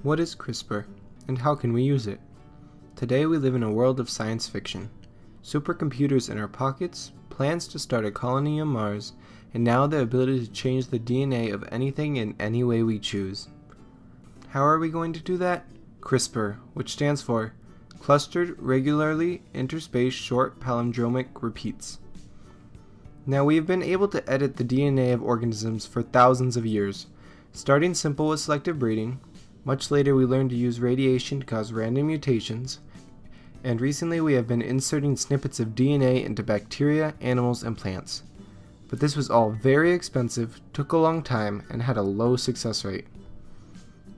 What is CRISPR, and how can we use it? Today we live in a world of science fiction. Supercomputers in our pockets, plans to start a colony on Mars, and now the ability to change the DNA of anything in any way we choose. How are we going to do that? CRISPR, which stands for Clustered Regularly Interspaced Short Palindromic Repeats. Now we have been able to edit the DNA of organisms for thousands of years, starting simple with selective breeding. Much later we learned to use radiation to cause random mutations, and recently we have been inserting snippets of DNA into bacteria, animals, and plants. But this was all very expensive, took a long time, and had a low success rate.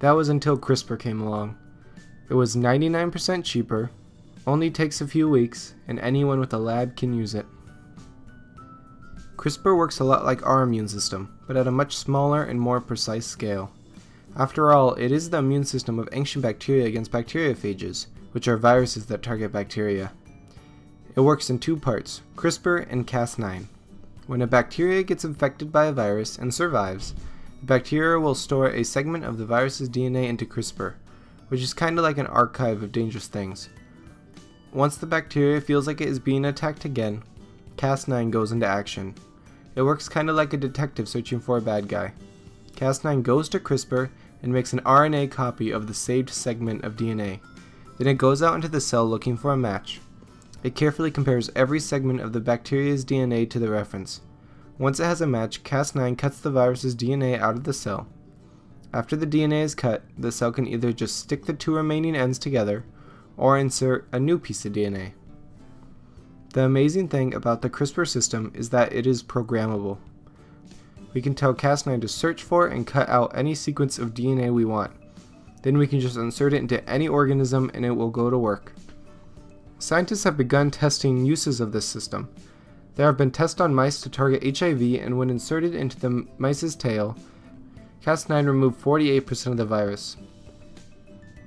That was until CRISPR came along. It was 99% cheaper, only takes a few weeks, and anyone with a lab can use it. CRISPR works a lot like our immune system, but at a much smaller and more precise scale. After all, it is the immune system of ancient bacteria against bacteriophages, which are viruses that target bacteria. It works in two parts, CRISPR and Cas9. When a bacteria gets infected by a virus and survives, the bacteria will store a segment of the virus's DNA into CRISPR, which is kind of like an archive of dangerous things. Once the bacteria feels like it is being attacked again, Cas9 goes into action. It works kind of like a detective searching for a bad guy. Cas9 goes to CRISPR and makes an RNA copy of the saved segment of DNA. Then it goes out into the cell looking for a match. It carefully compares every segment of the bacteria's DNA to the reference. Once it has a match, Cas9 cuts the virus's DNA out of the cell. After the DNA is cut, the cell can either just stick the two remaining ends together or insert a new piece of DNA. The amazing thing about the CRISPR system is that it is programmable. We can tell Cas9 to search for and cut out any sequence of DNA we want. Then we can just insert it into any organism and it will go to work. Scientists have begun testing uses of this system. There have been tests on mice to target HIV, and when inserted into the mice's tail, Cas9 removed 48% of the virus.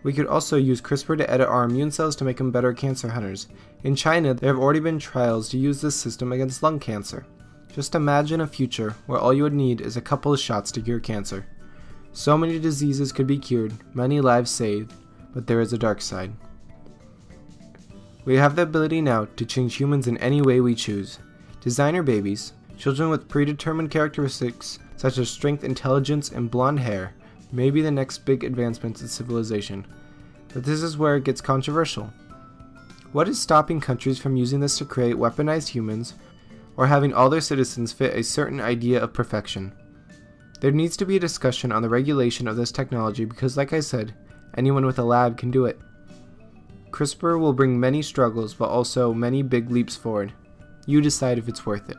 We could also use CRISPR to edit our immune cells to make them better cancer hunters. In China, there have already been trials to use this system against lung cancer. Just imagine a future where all you would need is a couple of shots to cure cancer. So many diseases could be cured, many lives saved, but there is a dark side. We have the ability now to change humans in any way we choose. Designer babies, children with predetermined characteristics such as strength, intelligence, and blonde hair, may be the next big advancements in civilization. But this is where it gets controversial. What is stopping countries from using this to create weaponized humans, or having all their citizens fit a certain idea of perfection? There needs to be a discussion on the regulation of this technology because, like I said, anyone with a lab can do it. CRISPR will bring many struggles but also many big leaps forward. You decide if it's worth it.